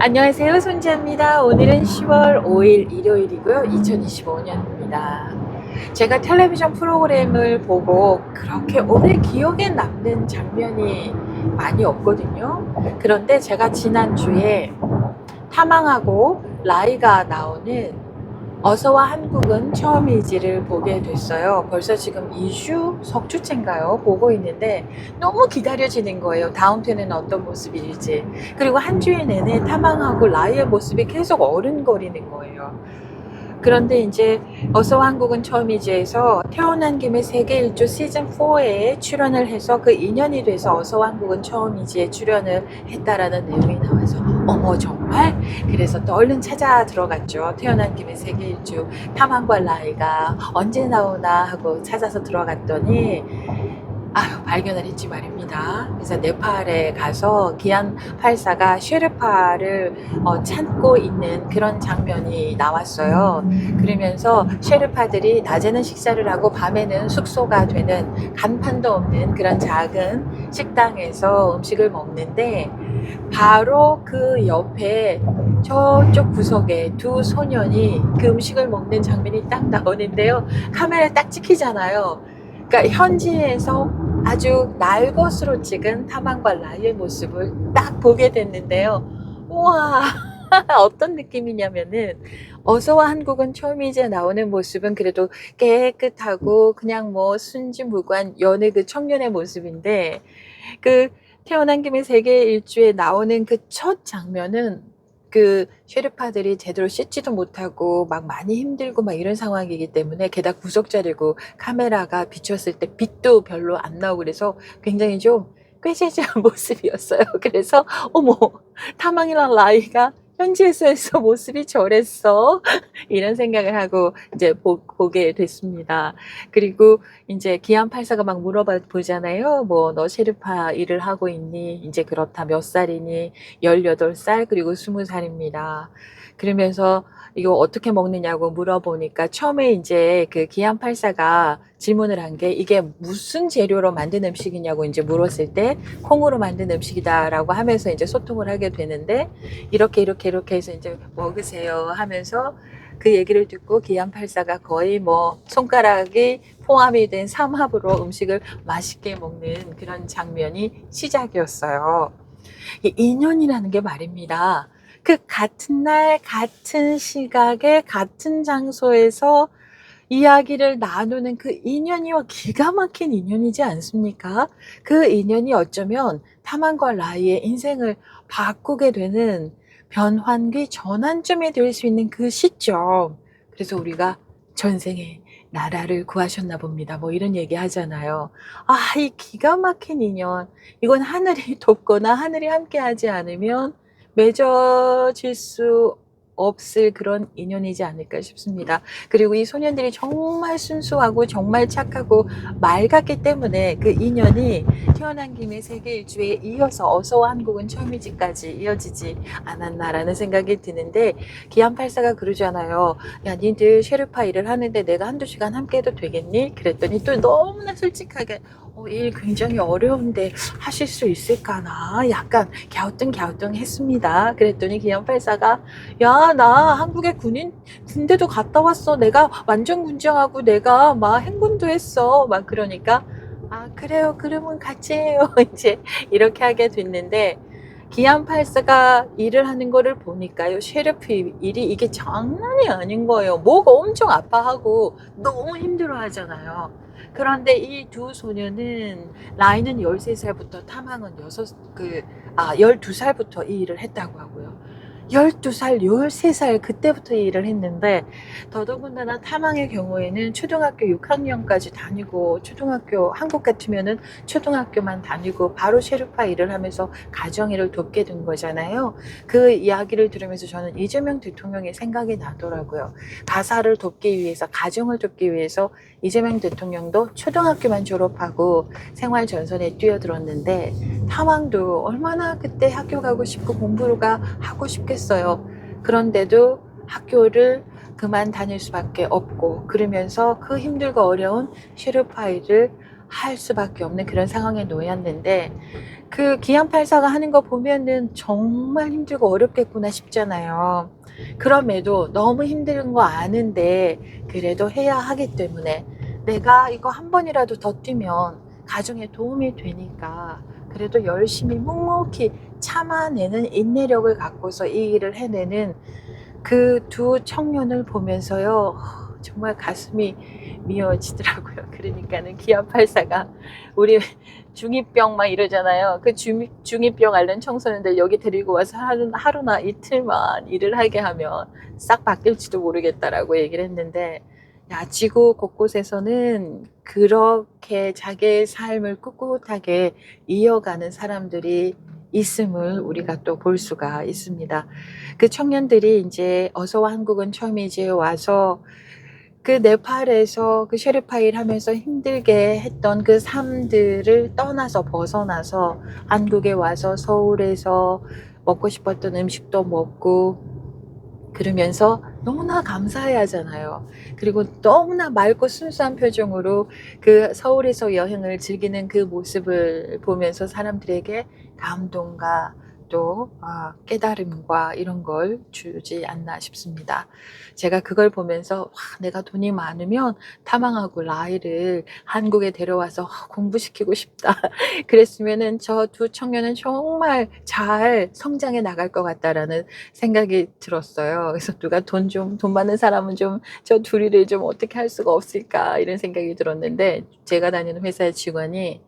안녕하세요. 손지입니다. 오늘은 10월 5일 일요일이고요. 2025년입니다. 제가 텔레비전 프로그램을 보고 그렇게 오래 기억에 남는 장면이 많이 없거든요. 그런데 제가 지난주에 탐항하고 라이가 나오는 어서와 한국은 처음이지를 보게 됐어요. 벌써 지금 2주, 석주째인가요? 보고 있는데 너무 기다려지는 거예요. 다음 편에는 어떤 모습일지. 그리고 한 주일 내내 탐황하고 라이의 모습이 계속 어른거리는 거예요. 그런데 이제 어서와 한국은 처음이지에서 태어난 김에 세계 일주 시즌 4에 출연을 해서 그 2년이 돼서 어서와 한국은 처음이지에 출연을 했다라는 내용이 나와서 어머 정말? 그래서 또 얼른 찾아 들어갔죠. 태어난 김에 세계 일주 탐험과 라이가 언제 나오나 하고 찾아서 들어갔더니 발견을 했지 말입니다. 그래서 네팔에 가서 기안 84가 쉐르파를 찾고 있는 그런 장면이 나왔어요. 그러면서 쉐르파들이 낮에는 식사를 하고 밤에는 숙소가 되는 간판도 없는 그런 작은 식당에서 음식을 먹는데 바로 그 옆에 저쪽 구석에 두 소년이 그 음식을 먹는 장면이 딱 나오는데요. 카메라에 딱 찍히잖아요. 그러니까 현지에서 아주 날것으로 찍은 탐황과 라이의 모습을 딱 보게 됐는데요. 우와, 어떤 느낌이냐면은 어서와 한국은 처음이제 나오는 모습은 그래도 깨끗하고 그냥 뭐 순진무구한 여느 그 청년의 모습인데 그 태어난 김에 세계 일주에 나오는 그 첫 장면은 그 쉐르파들이 제대로 씻지도 못하고 막 많이 힘들고 막 이런 상황이기 때문에 게다가 구석자리고 카메라가 비쳤을 때 빛도 별로 안 나오고 그래서 굉장히 좀 꾀죄죄한 모습이었어요. 그래서 어머 탐황이랑 라이가 현지에서 모습이 저랬어 이런 생각을 하고 이제 보게 됐습니다. 그리고 이제 기안 84가 막 물어봐 보잖아요. 뭐 너 셰르파 일을 하고 있니? 이제 그렇다 몇 살이니? 18살 그리고 20살입니다. 그러면서 이거 어떻게 먹느냐고 물어보니까 처음에 이제 그 기안 84가 질문을 한 게 이게 무슨 재료로 만든 음식이냐고 이제 물었을 때 콩으로 만든 음식이다라고 하면서 이제 소통을 하게 되는데 이렇게 해서 이제 먹으세요 하면서 그 얘기를 듣고 기안 84가 거의 뭐 손가락이 포함이 된 삼합으로 음식을 맛있게 먹는 그런 장면이 시작이었어요. 이 인연이라는 게 말입니다. 그 같은 날, 같은 시각에, 같은 장소에서 이야기를 나누는 그 인연이와 기가 막힌 인연이지 않습니까? 그 인연이 어쩌면 탐한과 라이의 인생을 바꾸게 되는 변환기 전환점이 될 수 있는 그 시점. 그래서 우리가 전생에 나라를 구하셨나 봅니다. 뭐 이런 얘기 하잖아요. 이 기가 막힌 인연. 이건 하늘이 돕거나 하늘이 함께하지 않으면 맺어질 수 없을 그런 인연이지 않을까 싶습니다. 그리고 이 소년들이 정말 순수하고 정말 착하고 맑았기 때문에 그 인연이 태어난 김에 세계 일주에 이어서 어서와 한국은 처음이지까지 이어지지 않았나라는 생각이 드는데 기안 84가 그러잖아요. 야, 니들 쉐르파 일을 하는데 내가 한두 시간 함께 해도 되겠니? 그랬더니 또 너무나 솔직하게 일 굉장히 어려운데 하실 수 있을까나 약간 갸우뚱 했습니다. 그랬더니 기안 84가 야, 나 한국에 군대도 갔다 왔어. 내가 완전 군정하고 내가 막 행군도 했어. 막 그러니까 그래요. 그러면 같이 해요. 이제 이렇게 하게 됐는데 기안 84가 일을 하는 거를 보니까요. 셰르프 일이 이게 장난이 아닌 거예요. 목 엄청 아파하고 너무 힘들어 하잖아요. 그런데 이 두 소녀는 라인은 13살부터 탐항은 12살부터 이 일을 했다고 하고요. 12살, 13살 그때부터 이 일을 했는데 더더군다나 탐항의 경우에는 초등학교 6학년까지 다니고 초등학교 한국 같으면은 초등학교만 다니고 바로 셰르파 일을 하면서 가정일을 돕게 된 거잖아요. 그 이야기를 들으면서 저는 이재명 대통령의 생각이 나더라고요. 가사를 돕기 위해서 가정을 돕기 위해서 이재명 대통령도 초등학교만 졸업하고 생활 전선에 뛰어들었는데 탐황도 얼마나 그때 학교 가고 싶고 공부가 하고 싶겠어요. 그런데도 학교를 그만 다닐 수밖에 없고 그러면서 그 힘들고 어려운 셰르파 일을 할 수밖에 없는 그런 상황에 놓였는데, 그 기안84가 하는 거 보면은 정말 힘들고 어렵겠구나 싶잖아요. 그럼에도 너무 힘든 거 아는데 그래도 해야 하기 때문에, 내가 이거 한 번이라도 더 뛰면 가정에 도움이 되니까 그래도 열심히 묵묵히 참아내는 인내력을 갖고서 이 일을 해내는 그 두 청년을 보면서요, 정말 가슴이 미어지더라고요. 그러니까는 기안84가 우리 중2병 막 이러잖아요. 그 중2병 앓는 청소년들 여기 데리고 와서 하루나 이틀만 일을 하게 하면 싹 바뀔지도 모르겠다라고 얘기를 했는데, 야, 지구 곳곳에서는 그렇게 자기의 삶을 꿋꿋하게 이어가는 사람들이 있음을 우리가 또 볼 수가 있습니다. 그 청년들이 이제 어서와 한국은 처음 이제 와서 그 네팔에서 그 셰르파 일 하면서 힘들게 했던 그 삶들을 떠나서 벗어나서 한국에 와서 서울에서 먹고 싶었던 음식도 먹고 그러면서 너무나 감사해 하잖아요. 그리고 너무나 맑고 순수한 표정으로 그 서울에서 여행을 즐기는 그 모습을 보면서 사람들에게 감동과 또 깨달음과 이런 걸 주지 않나 싶습니다. 제가 그걸 보면서 내가 돈이 많으면 타망하고 라이를 한국에 데려와서 공부시키고 싶다. 그랬으면은 저 두 청년은 정말 잘 성장해 나갈 것 같다라는 생각이 들었어요. 그래서 누가 돈 많은 사람은 좀 저 둘이를 좀 어떻게 할 수가 없을까 이런 생각이 들었는데, 제가 다니는 회사의 직원이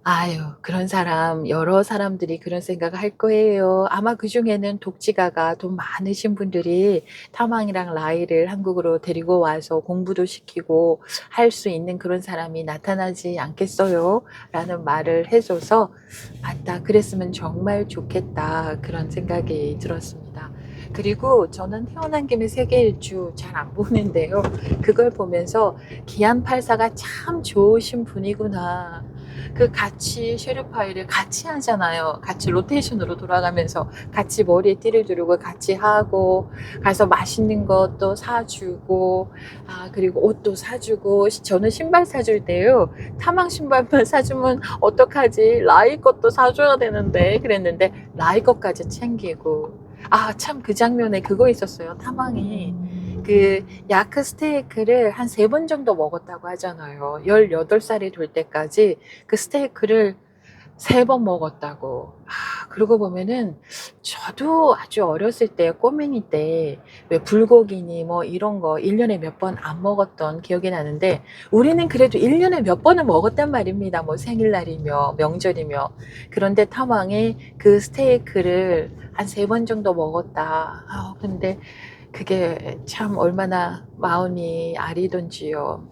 아유, 그런 사람, 여러 사람들이 그런 생각을 할 거예요. 아마 그중에는 독지가가 돈 많으신 분들이 타망이랑 라이를 한국으로 데리고 와서 공부도 시키고 할 수 있는 그런 사람이 나타나지 않겠어요? 라는 말을 해줘서, 맞다, 그랬으면 정말 좋겠다. 그런 생각이 들었습니다. 그리고 저는 태어난 김에 세계 일주 잘 안 보는데요. 그걸 보면서 기안84가 참 좋으신 분이구나. 그 같이 셰르파 일을 같이 하잖아요. 같이 로테이션으로 돌아가면서 같이 머리에 띠를 두르고 같이 하고, 가서 맛있는 것도 사주고, 그리고 옷도 사주고. 저는 신발 사줄 때요, 타망 신발만 사주면 어떡하지? 라이 것도 사줘야 되는데 그랬는데 라이 것까지 챙기고. 참 그 장면에 그거 있었어요. 타망이 그 야크 스테이크를 한 3번 정도 먹었다고 하잖아요. 18살이 될 때까지 그 스테이크를 3번 먹었다고. 그러고 보면은 저도 아주 어렸을 때 꼬맹이 때 왜 불고기니 뭐 이런 거 1년에 몇 번 안 먹었던 기억이 나는데, 우리는 그래도 1년에 몇 번은 먹었단 말입니다. 뭐 생일날이며 명절이며. 그런데 타망이 그 스테이크를 한 3번 정도 먹었다. 근데 그게 참 얼마나 마음이 아리던지요.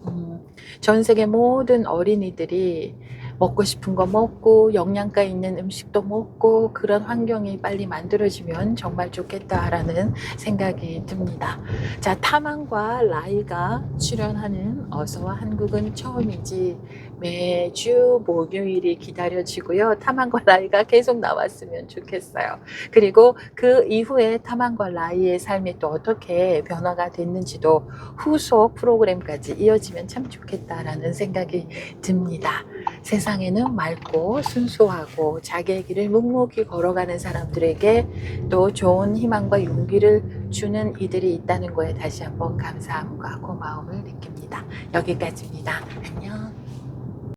전 세계 모든 어린이들이 먹고 싶은 거 먹고 영양가 있는 음식도 먹고 그런 환경이 빨리 만들어지면 정말 좋겠다라는 생각이 듭니다. 자, 타망과 라이가 출연하는 어서와 한국은 처음이지 매주 목요일이 기다려지고요. 타망과 라이가 계속 나왔으면 좋겠어요. 그리고 그 이후에 타망과 라이의 삶이 또 어떻게 변화가 됐는지도 후속 프로그램까지 이어지면 참 좋겠다라는 생각이 듭니다. 세상에는 맑고 순수하고 자기의 길을 묵묵히 걸어가는 사람들에게 또 좋은 희망과 용기를 주는 이들이 있다는 거에 다시 한번 감사함과 고마움을 느낍니다. 여기까지입니다. 안녕.